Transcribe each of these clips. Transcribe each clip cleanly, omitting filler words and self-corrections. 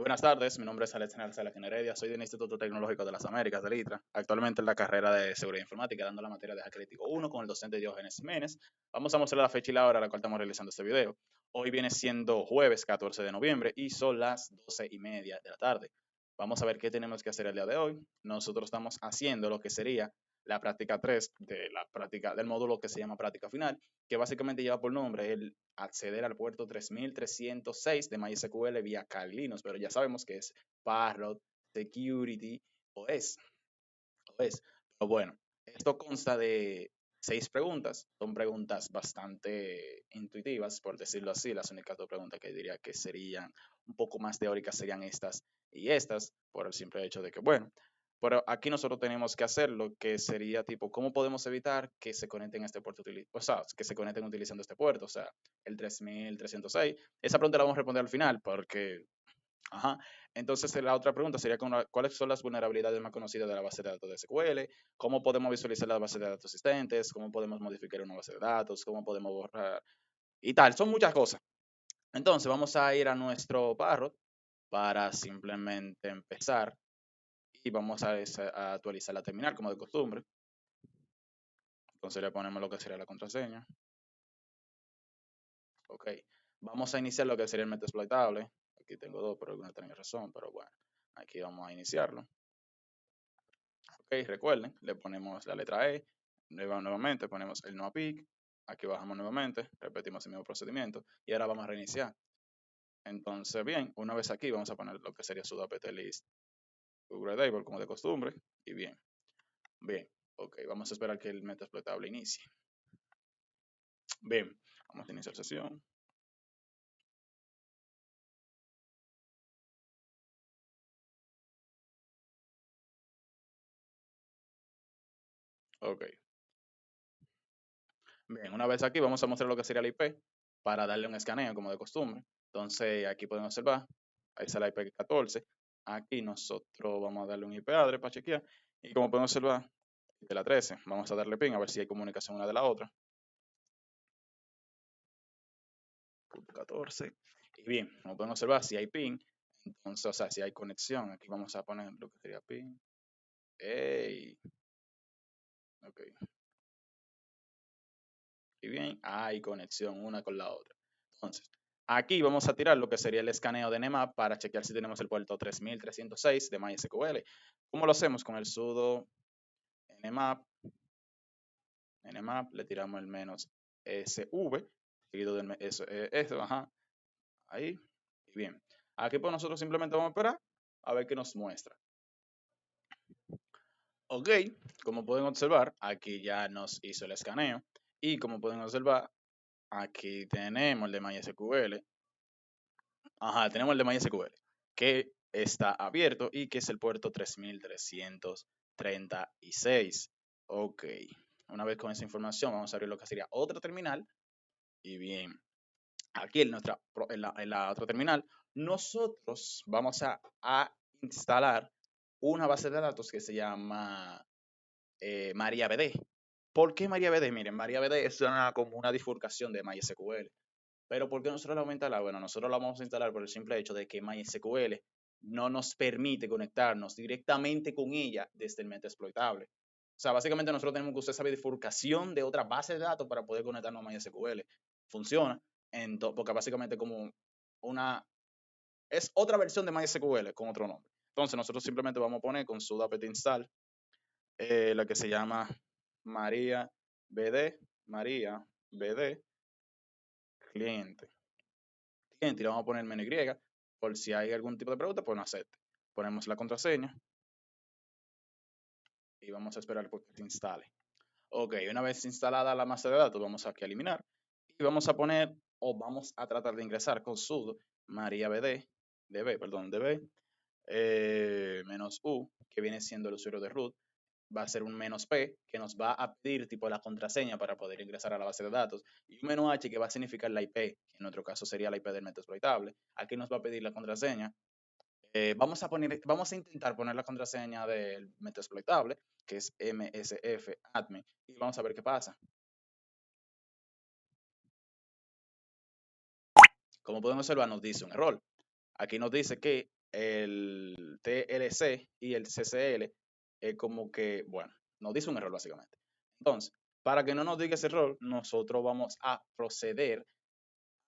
Buenas tardes, mi nombre es Alexander Salaquín Heredia, soy del Instituto Tecnológico de las Américas, del ITRA, actualmente en la carrera de Seguridad Informática, dando la materia de Hacker Crítico 1 con el docente Diógenes Jiménez. Vamos a mostrar la fecha y la hora a la cual estamos realizando este video. Hoy viene siendo jueves 14 de noviembre y son las 12:30 de la tarde. Vamos a ver qué tenemos que hacer el día de hoy. Nosotros estamos haciendo lo que sería la práctica 3 de la práctica del módulo que se llama práctica final, que básicamente lleva por nombre el acceder al puerto 3306 de MySQL vía Kali Linux, pero ya sabemos que es Parrot Security OS. Pero bueno, esto consta de 6 preguntas. Son preguntas bastante intuitivas, por decirlo así. Las únicas 2 preguntas que diría que serían un poco más teóricas serían estas y estas, por el simple hecho de que, bueno, pero aquí nosotros tenemos que hacer lo que sería tipo, ¿cómo podemos evitar que se conecten a este puerto, o sea, que se conecten utilizando este puerto? O sea, el 3306. Esa pregunta la vamos a responder al final porque, ajá. Entonces, la otra pregunta sería, ¿cuáles son las vulnerabilidades más conocidas de la base de datos de SQL? ¿Cómo podemos visualizar las bases de datos existentes? ¿Cómo podemos modificar una base de datos? ¿Cómo podemos borrar? Y tal, son muchas cosas. Entonces, vamos a ir a nuestro Parrot para simplemente empezar y vamos a actualizar la terminal como de costumbre. Entonces le ponemos lo que sería la contraseña. Ok. Vamos a iniciar lo que sería el metaexploitable. Aquí tengo dos por alguna extraña razón, pero bueno, aquí vamos a iniciarlo. Ok, recuerden, le ponemos la letra E, nuevamente ponemos el no APIC, aquí bajamos nuevamente, repetimos el mismo procedimiento y ahora vamos a reiniciar. Entonces, bien, una vez aquí vamos a poner lo que sería sudo apt list upgradable como de costumbre y bien, ok, vamos a esperar que el meta exploitable inicie. Bien, vamos a iniciar sesión. Ok, bien, una vez aquí vamos a mostrar lo que sería la IP para darle un escaneo como de costumbre. Entonces, aquí podemos observar, ahí está la IP 14. Aquí nosotros vamos a darle un IP address para chequear. Y como podemos observar, de la 13, vamos a darle ping a ver si hay comunicación una de la otra. 14. Y bien, como podemos observar, si hay ping, entonces, o sea, si hay conexión, aquí vamos a poner lo que sería ping. Hey. Ok. Y bien, hay conexión una con la otra. Entonces, aquí vamos a tirar lo que sería el escaneo de Nmap para chequear si tenemos el puerto 3306 de MySQL. ¿Cómo lo hacemos? Con el sudo nmap, le tiramos el menos sv, seguido del eso, ajá, ahí, y bien. Aquí pues nosotros simplemente vamos a esperar a ver qué nos muestra. Ok, como pueden observar, aquí ya nos hizo el escaneo. Y como pueden observar, aquí tenemos el de MySQL. Ajá, tenemos el de MySQL, que está abierto y que es el puerto 3336. Ok, una vez con esa información, vamos a abrir lo que sería otra terminal. Y bien, aquí en la otra terminal, nosotros vamos a instalar una base de datos que se llama MariaDB. ¿Por qué MariaDB? Miren, MariaDB es como una bifurcación de MySQL. Pero ¿por qué nosotros la vamos a instalar? Bueno, nosotros la vamos a instalar por el simple hecho de que MySQL no nos permite conectarnos directamente con ella desde el metaexploitable. O sea, básicamente nosotros tenemos que usar esa bifurcación de otra base de datos para poder conectarnos a MySQL. Funciona, porque básicamente es otra versión de MySQL con otro nombre. Entonces nosotros simplemente vamos a poner con sudo apt install la que se llama MariaDB cliente. Y le vamos a poner menú Y, por si hay algún tipo de pregunta, pues no acepte. Ponemos la contraseña y vamos a esperar porque se instale. Ok, una vez instalada la base de datos, vamos aquí a eliminar y vamos a poner o vamos a tratar de ingresar con sudo mariabd, db, menos u, que viene siendo el usuario de root, va a ser un menos P que nos va a pedir tipo la contraseña para poder ingresar a la base de datos y un menú H que va a significar la IP, que en nuestro caso sería la IP del metaexploitable. Aquí nos va a pedir la contraseña. Vamos a intentar poner la contraseña del metaexploitable, que es msf admin, y vamos a ver qué pasa. Como podemos observar, nos dice un error. Aquí nos dice que el TLC y el CCL, es como que, bueno, nos dice un error básicamente. Entonces, para que no nos diga ese error, nosotros vamos a proceder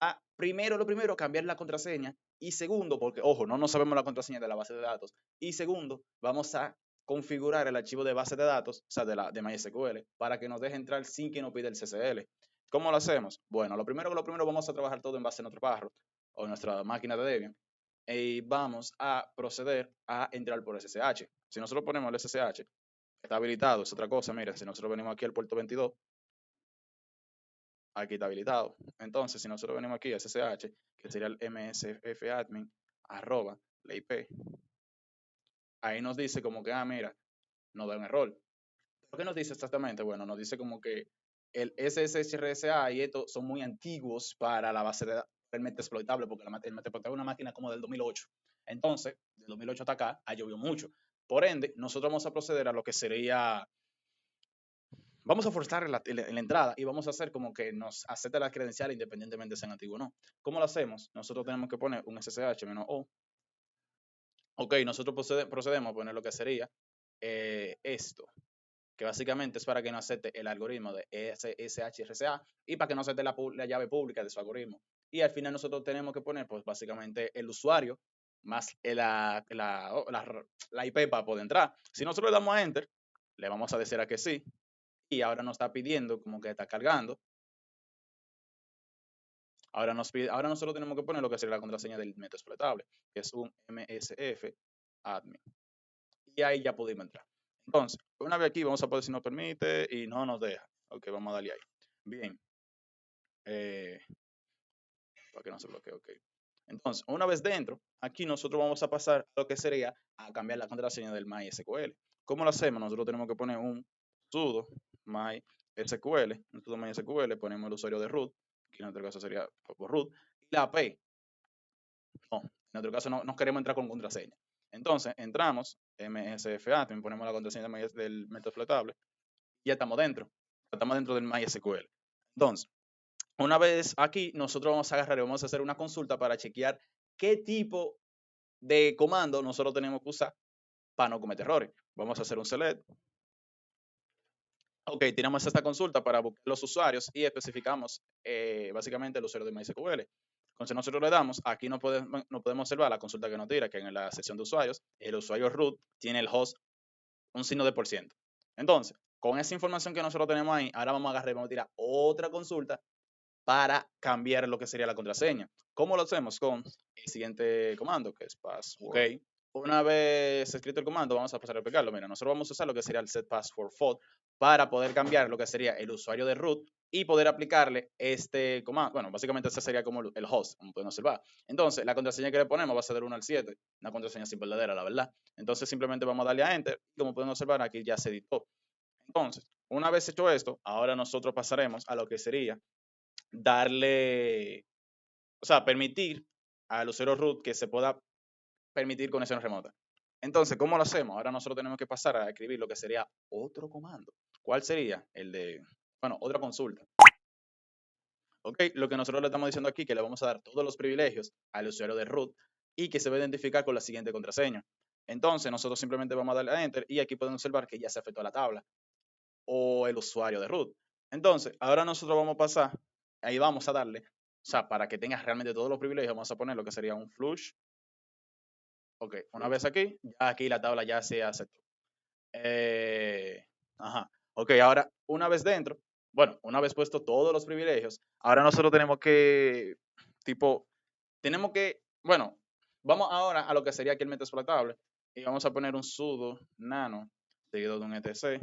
a, lo primero, cambiar la contraseña. Y segundo, porque, ojo, no sabemos la contraseña de la base de datos. Y segundo, vamos a configurar el archivo de base de datos, o sea, de MySQL, para que nos deje entrar sin que nos pida el CCL. ¿Cómo lo hacemos? Bueno, lo primero vamos a trabajar todo en base a nuestro Parrot o nuestra máquina de Debian. Y vamos a proceder a entrar por SSH. Si nosotros ponemos el SSH, está habilitado, es otra cosa. Mira, si nosotros venimos aquí al puerto 22, aquí está habilitado. Entonces, si nosotros venimos aquí a SSH, que sería el msfadmin, arroba, la IP, ahí nos dice como que, mira, nos da un error. ¿Por qué nos dice exactamente? Bueno, nos dice como que el SSHRSA y esto son muy antiguos para la base de datos realmente exploitable, porque el Metaploitable es una máquina como del 2008. Entonces, del 2008 hasta acá, ha llovido mucho. Por ende, nosotros vamos a proceder a lo que sería, vamos a forzar la entrada y vamos a hacer como que nos acepte las credenciales independientemente de sean antiguos o no. ¿Cómo lo hacemos? Nosotros tenemos que poner un SSH-O. Ok, nosotros procedemos a poner lo que sería esto, que básicamente es para que no acepte el algoritmo de SSHRCA y para que no acepte la llave pública de su algoritmo. Y al final nosotros tenemos que poner, pues básicamente el usuario más la IP para poder entrar. Si nosotros le damos a Enter, le vamos a decir a que sí, y ahora nos está pidiendo como que está cargando. Ahora nosotros tenemos que poner lo que sería la contraseña del método exploitable, que es un msf admin. Y ahí ya pudimos entrar. Entonces, una vez aquí vamos a poder si nos permite y no nos deja. Ok, vamos a darle ahí. Bien. Para que no se bloquee, ok. Entonces, una vez dentro, aquí nosotros vamos a pasar a lo que sería a cambiar la contraseña del MySQL. ¿Cómo lo hacemos? Nosotros tenemos que poner un sudo MySQL, un sudo MySQL, ponemos el usuario de root, que en nuestro caso sería por root, y la AP. No, en nuestro caso no queremos entrar con contraseña. Entonces, entramos, msfadmin, ponemos la contraseña del método flotable, y ya estamos dentro del MySQL. Entonces, una vez aquí, nosotros vamos a agarrar y vamos a hacer una consulta para chequear qué tipo de comando nosotros tenemos que usar para no cometer errores. Vamos a hacer un select. Ok, tiramos esta consulta para buscar los usuarios y especificamos básicamente el usuario de MySQL. Entonces nosotros le damos, aquí no podemos observar la consulta que nos tira, que en la sección de usuarios, el usuario root tiene el host un signo de %. Entonces, con esa información que nosotros tenemos ahí, ahora vamos a agarrar y vamos a tirar otra consulta para cambiar lo que sería la contraseña. ¿Cómo lo hacemos? Con el siguiente comando, que es password. Ok, una vez escrito el comando, vamos a pasar a explicarlo. Mira, nosotros vamos a usar lo que sería el set password fault para poder cambiar lo que sería el usuario de root y poder aplicarle este comando. Bueno, básicamente ese sería como el host, como pueden observar. Entonces, la contraseña que le ponemos va a ser del 1 al 7, una contraseña sin verdadera, la verdad. Entonces, simplemente vamos a darle a Enter. Como pueden observar, aquí ya se editó. Entonces, una vez hecho esto, ahora nosotros pasaremos a lo que sería darle, o sea, permitir al usuario root que se pueda permitir conexión remota. Entonces, ¿cómo lo hacemos? Ahora nosotros tenemos que pasar a escribir lo que sería otro comando. ¿Cuál sería? El de, bueno, otra consulta. Ok, lo que nosotros le estamos diciendo aquí, que le vamos a dar todos los privilegios al usuario de root y que se va a identificar con la siguiente contraseña. Entonces, nosotros simplemente vamos a darle a Enter y aquí podemos observar que ya se afectó la tabla o el usuario de root. Entonces, ahora nosotros vamos a pasar, ahí vamos a darle, o sea, para que tengas realmente todos los privilegios, vamos a poner lo que sería un flush. Ok, una vez aquí, ya aquí la tabla ya se aceptó. Ajá. Ok, ahora, una vez dentro, bueno, una vez puesto todos los privilegios, ahora nosotros tenemos que, tipo, bueno, vamos ahora a lo que sería aquí el método explotable y vamos a poner un sudo nano seguido de un etc.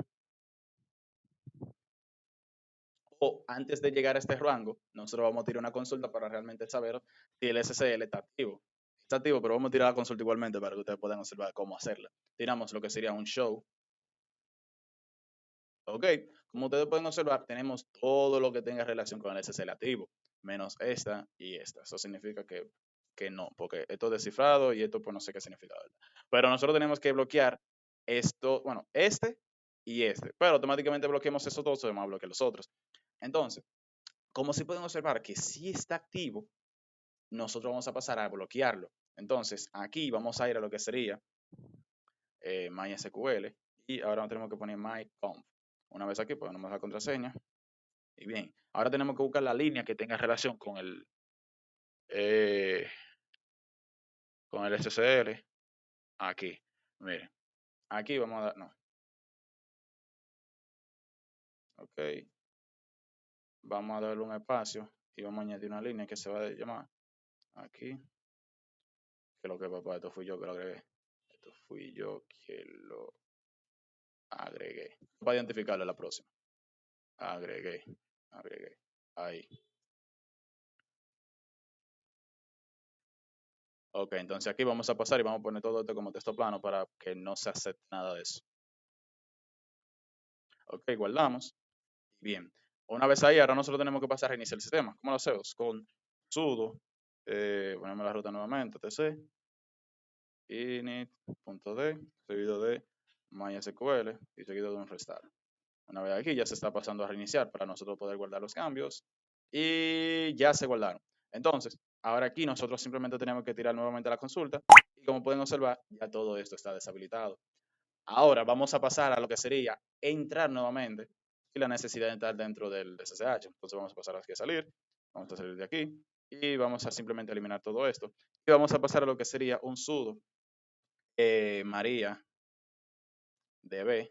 O antes de llegar a este rango, nosotros vamos a tirar una consulta para realmente saber si el SSL está activo. Está activo, pero vamos a tirar la consulta igualmente para que ustedes puedan observar cómo hacerla. Tiramos lo que sería un show. Ok, como ustedes pueden observar, tenemos todo lo que tenga relación con el SSL activo, menos esta y esta. Eso significa que no, porque esto es descifrado y esto pues no sé qué significa, ¿verdad? Pero nosotros tenemos que bloquear esto, bueno, este y este, pero automáticamente bloqueamos esos dos, vamos a bloquear los otros. Entonces, como si pueden observar que si está activo, nosotros vamos a pasar a bloquearlo. Entonces, aquí vamos a ir a lo que sería MySQL y ahora tenemos que poner myconf. Una vez aquí ponemos la contraseña y bien, ahora tenemos que buscar la línea que tenga relación eh, con el SSL aquí. Miren, aquí vamos a dar, no, ok, vamos a darle un espacio y vamos a añadir una línea que se va a llamar aquí, que lo que papá, esto fui yo que lo agregué. Esto fui yo que lo agregué. Para identificarlo la próxima. Agregué, agregué. Ahí. Ok, entonces aquí vamos a pasar y vamos a poner todo esto como texto plano para que no se acepte nada de eso. Ok, guardamos. Bien. Una vez ahí, ahora nosotros tenemos que pasar a reiniciar el sistema. ¿Cómo lo hacemos? Con sudo, ponemos la ruta nuevamente, etc. init.d, seguido de MySQL y seguido de un restart. Una vez aquí ya se está pasando a reiniciar para nosotros poder guardar los cambios y ya se guardaron. Entonces, ahora aquí nosotros simplemente tenemos que tirar nuevamente la consulta y como pueden observar, ya todo esto está deshabilitado. Ahora vamos a pasar a lo que sería entrar nuevamente y la necesidad de entrar dentro del SSH. Entonces vamos a pasar aquí a salir, vamos a salir de aquí y vamos a simplemente eliminar todo esto. Y vamos a pasar a lo que sería un sudo María DB,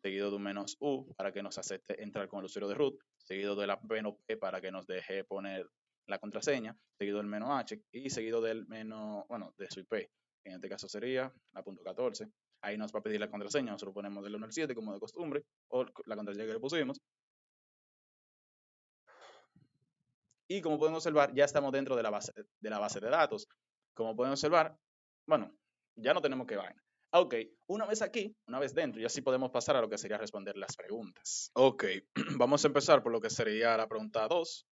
seguido de un "-u" para que nos acepte entrar con el usuario de root, seguido de la "-p" para que nos deje poner la contraseña, seguido del "-h" y seguido del bueno, de su IP. En este caso sería la .14. Ahí nos va a pedir la contraseña, nosotros ponemos del 1 al 7 como de costumbre, o la contraseña que le pusimos. Y como pueden observar, ya estamos dentro de la base de datos. Como pueden observar, bueno, ya no tenemos que vaina. Ok, una vez aquí, una vez dentro, ya sí podemos pasar a lo que sería responder las preguntas. Ok, vamos a empezar por lo que sería la pregunta 2.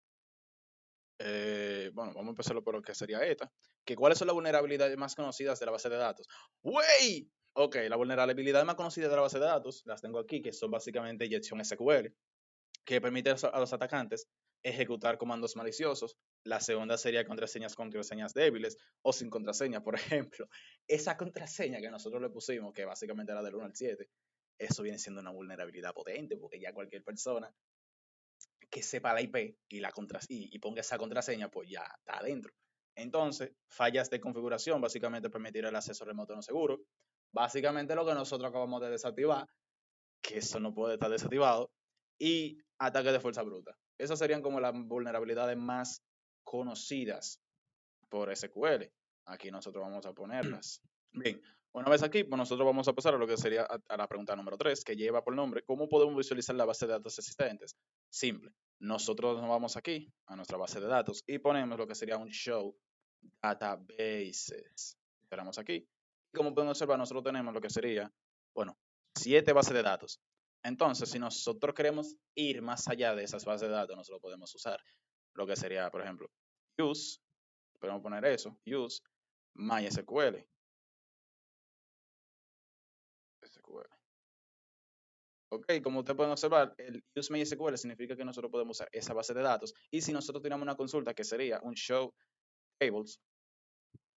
Bueno, vamos a empezarlo por lo que sería esta. Que ¿Cuáles son las vulnerabilidades más conocidas de la base de datos? ¡Wey! Ok, las vulnerabilidades más conocidas de la base de datos, las tengo aquí, que son básicamente inyección SQL, que permite a los atacantes ejecutar comandos maliciosos. La segunda sería contraseñas débiles o sin contraseña, por ejemplo. Esa contraseña que nosotros le pusimos, que básicamente era del 1 al 7, eso viene siendo una vulnerabilidad potente, porque ya cualquier persona que sepa la IP y ponga esa contraseña, pues ya está adentro. Entonces, fallas de configuración, básicamente permitir el acceso remoto no seguro. Básicamente lo que nosotros acabamos de desactivar, que eso no puede estar desactivado, y ataque de fuerza bruta. Esas serían como las vulnerabilidades más conocidas por SQL. Aquí nosotros vamos a ponerlas. Bien, una vez aquí, pues nosotros vamos a pasar a lo que sería a la pregunta número 3, que lleva por nombre, ¿cómo podemos visualizar la base de datos existentes? Simple. Nosotros nos vamos aquí a nuestra base de datos y ponemos lo que sería un show databases. Esperamos aquí. Y como pueden observar, nosotros tenemos lo que sería, bueno, 7 bases de datos. Entonces, si nosotros queremos ir más allá de esas bases de datos, nosotros podemos usar lo que sería, por ejemplo, use, podemos poner eso, use MySQL. SQL. Ok, como ustedes pueden observar, el use MySQL significa que nosotros podemos usar esa base de datos. Y si nosotros tenemos una consulta que sería un show tables,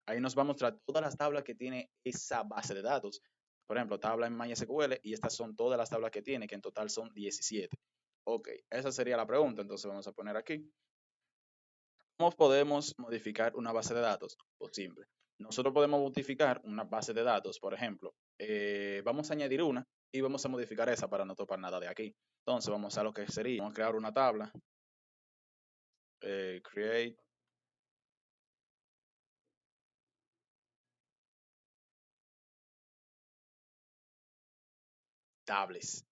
ahí nos va a mostrar todas las tablas que tiene esa base de datos. Por ejemplo, tabla en MySQL y estas son todas las tablas que tiene, que en total son 17. Ok, esa sería la pregunta, entonces vamos a poner aquí. ¿Cómo podemos modificar una base de datos? Pues simple. Nosotros podemos modificar una base de datos, por ejemplo, vamos a añadir una y vamos a modificar esa para no topar nada de aquí. Entonces vamos a lo que sería, vamos a crear una tabla, create tables.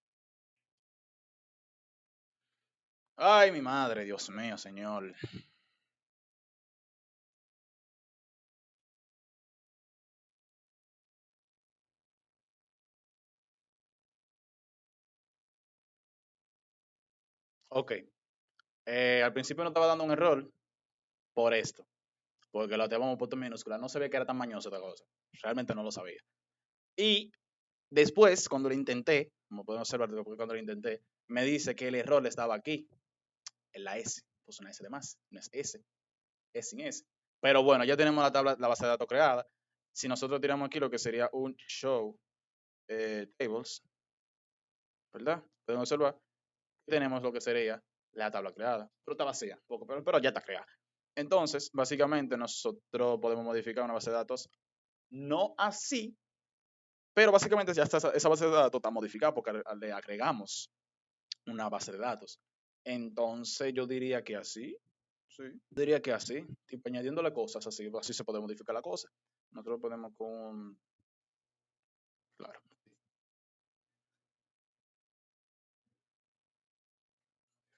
Ay, mi madre, Dios mío, señor. Ok, al principio no estaba dando un error por esto, porque lo teníamos puesto en minúscula. No se ve que era tan mañoso esta cosa. Realmente no lo sabía. Y después, cuando lo intenté, como pueden observar, cuando lo intenté, me dice que el error estaba aquí, en la S. Pues una S de más, no es S, es sin S. Pero bueno, ya tenemos la tabla, la base de datos creada. Si nosotros tiramos aquí lo que sería un show tables, ¿verdad? Podemos observar que tenemos lo que sería la tabla creada, pero está vacía, poco, pero ya está creada. Entonces, básicamente nosotros podemos modificar una base de datos, no así, pero básicamente ya está, esa base de datos está modificada porque le agregamos una base de datos. Entonces yo diría que así, sí, diría que así, tipo añadiéndole cosas así, así se puede modificar la cosa. Nosotros podemos con, claro,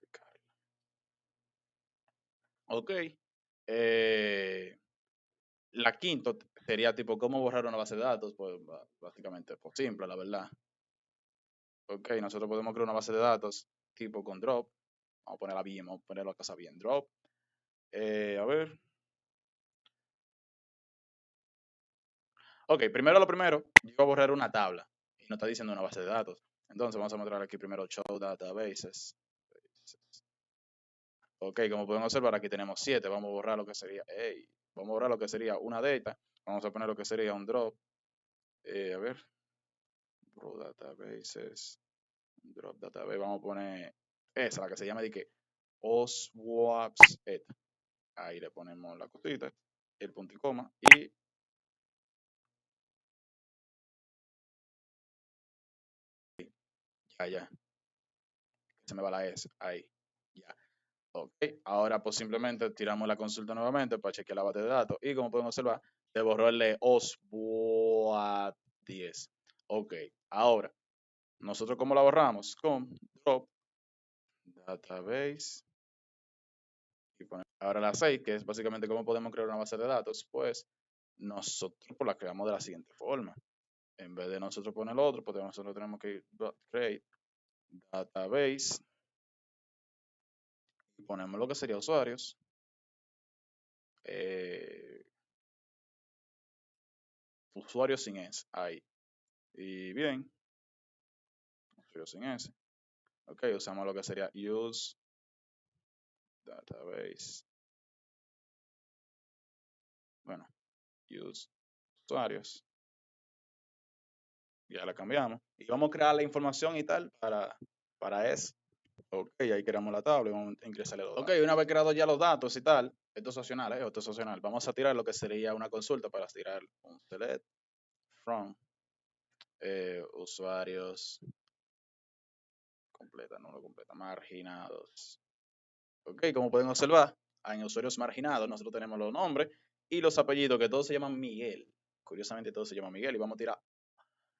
modificar. Ok. Eh, la quinta sería tipo, ¿cómo borrar una base de datos? Pues básicamente, pues simple, la verdad. Ok, nosotros podemos crear una base de datos tipo con drop. Vamos a ponerla bien, vamos a poner la cosa bien. Drop. A ver. Ok, primero lo primero, yo voy a borrar una tabla y no está diciendo una base de datos. Entonces vamos a mostrar aquí primero show databases. Ok, como pueden observar, aquí tenemos 7. Vamos a borrar lo que sería, hey, vamos a borrar lo que sería una data. Vamos a poner lo que sería un drop. A ver, drop databases, drop database. Vamos a poner esa, la que se llama de que OSWAPs. Ahí le ponemos la cosita, el punto y coma y ya, se me va la S. Ahí, ya. Ok, ahora pues simplemente tiramos la consulta nuevamente para chequear la base de datos y como pueden observar, se borró el de OSWAT 10. Ok, ahora, nosotros cómo la borramos con drop database y ahora la 6, que es básicamente cómo podemos crear una base de datos, pues nosotros pues, la creamos de la siguiente forma. En vez de nosotros poner el otro, pues nosotros tenemos que create database y ponemos lo que sería usuarios. Eh, usuarios sin S, ahí. Y bien, usuarios sin S. Ok, usamos lo que sería use database. Bueno, use usuarios. Ya la cambiamos. Y vamos a crear la información y tal para eso. Ok, ahí creamos la tabla y vamos a ingresarle los datos. Ok, una vez creados ya los datos y tal, esto es opcional, esto es opcional. Vamos a tirar lo que sería una consulta para tirar un select from usuarios completa, no lo completa, marginados. Ok, como pueden observar, en usuarios marginados nosotros tenemos los nombres y los apellidos que todos se llaman Miguel. Curiosamente todos se llaman Miguel y vamos a tirar.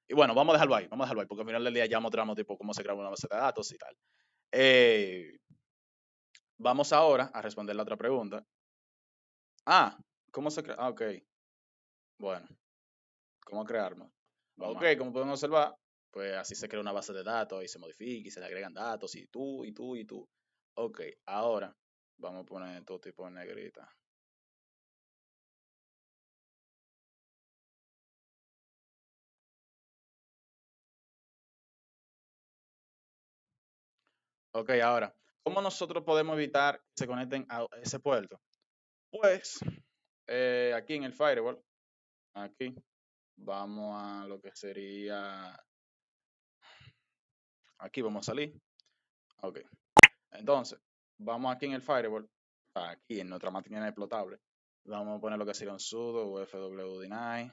Y bueno, vamos a dejarlo ahí, porque al final del día ya mostramos tipo cómo se crea una base de datos y tal. Eh, vamos ahora a responder la otra pregunta. Ah, ¿cómo se crea? Ah, ok. Bueno, ¿cómo crearlo? Ok, como pueden observar, pues así se crea una base de datos y se modifica y se le agregan datos y tú, y tú, y tú. Ok, ahora vamos a poner todo tipo de negrita. Ok, ahora, ¿cómo nosotros podemos evitar que se conecten a ese puerto? Pues aquí en el firewall, aquí, vamos a lo que sería, aquí vamos a salir. Ok, entonces, vamos aquí en el firewall, aquí en nuestra máquina explotable, vamos a poner lo que sería un sudo ufwdeny,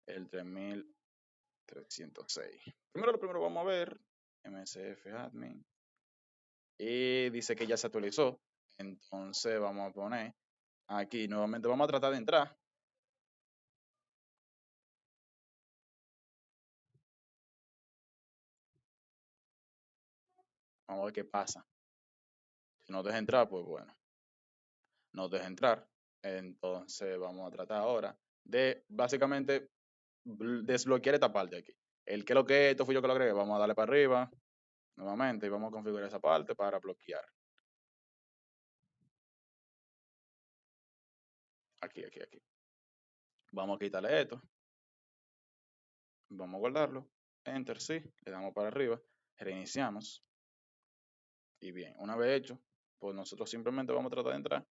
el 3306. Primero lo primero vamos a ver, msf admin, y dice que ya se actualizó. Entonces vamos a poner aquí nuevamente, vamos a tratar de entrar. Vamos a ver qué pasa. Si no deja entrar, pues bueno, no deja entrar. Entonces vamos a tratar ahora de básicamente desbloquear esta parte aquí. El que lo que esto fui yo que lo agregué, vamos a darle para arriba nuevamente y vamos a configurar esa parte para bloquear. Aquí. Vamos a quitarle esto. Vamos a guardarlo. Enter, sí. Le damos para arriba. Reiniciamos. Y bien, una vez hecho, pues nosotros simplemente vamos a tratar de entrar.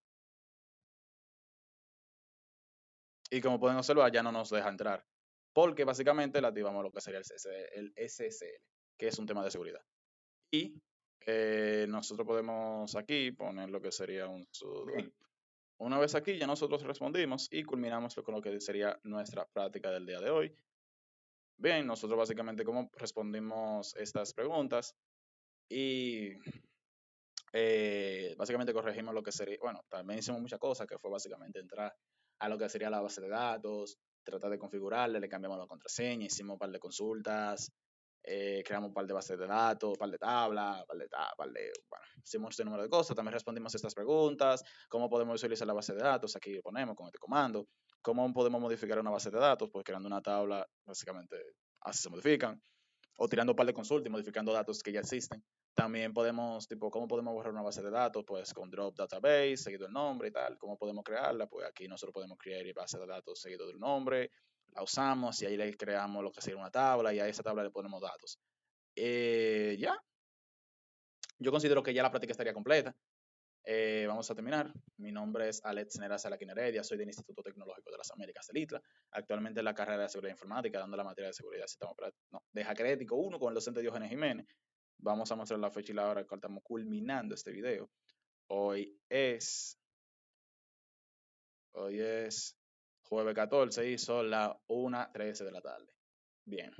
Y como pueden observar, ya no nos deja entrar. Porque básicamente le activamos lo que sería el SSL, que es un tema de seguridad. Y nosotros podemos aquí poner lo que sería un sudo. Bien. Una vez aquí ya nosotros respondimos y culminamos con lo que sería nuestra práctica del día de hoy. Bien, nosotros básicamente como respondimos estas preguntas y básicamente corregimos lo que sería, bueno, también hicimos muchas cosas, que fue básicamente entrar a lo que sería la base de datos, tratar de configurarle, le cambiamos la contraseña, hicimos un par de consultas, creamos un par de bases de datos, un par de tablas, bueno, hicimos un número de cosas, también respondimos estas preguntas, cómo podemos visualizar la base de datos, aquí lo ponemos con este comando, cómo podemos modificar una base de datos, pues creando una tabla, básicamente así se modifican, o tirando un par de consultas y modificando datos que ya existen. También podemos, tipo, ¿cómo podemos borrar una base de datos? Pues con drop database, seguido el nombre y tal. ¿Cómo podemos crearla? Pues aquí nosotros podemos crear base de datos seguido del nombre, la usamos y ahí le creamos lo que sería una tabla y a esa tabla le ponemos datos. Ya, yo considero que ya la práctica estaría completa. Vamos a terminar. Mi nombre es Alex Nera Salaquín Heredia, soy del Instituto Tecnológico de las Américas del ITLA. Actualmente en la carrera de Seguridad Informática, dando la materia de Seguridad de Sistema no, de Hacker Ético 1 con el docente Diógenes Jiménez. Vamos a mostrar la fecha y la hora que estamos culminando este video. Hoy es, hoy es jueves 14 y son las 1:13 de la tarde. Bien.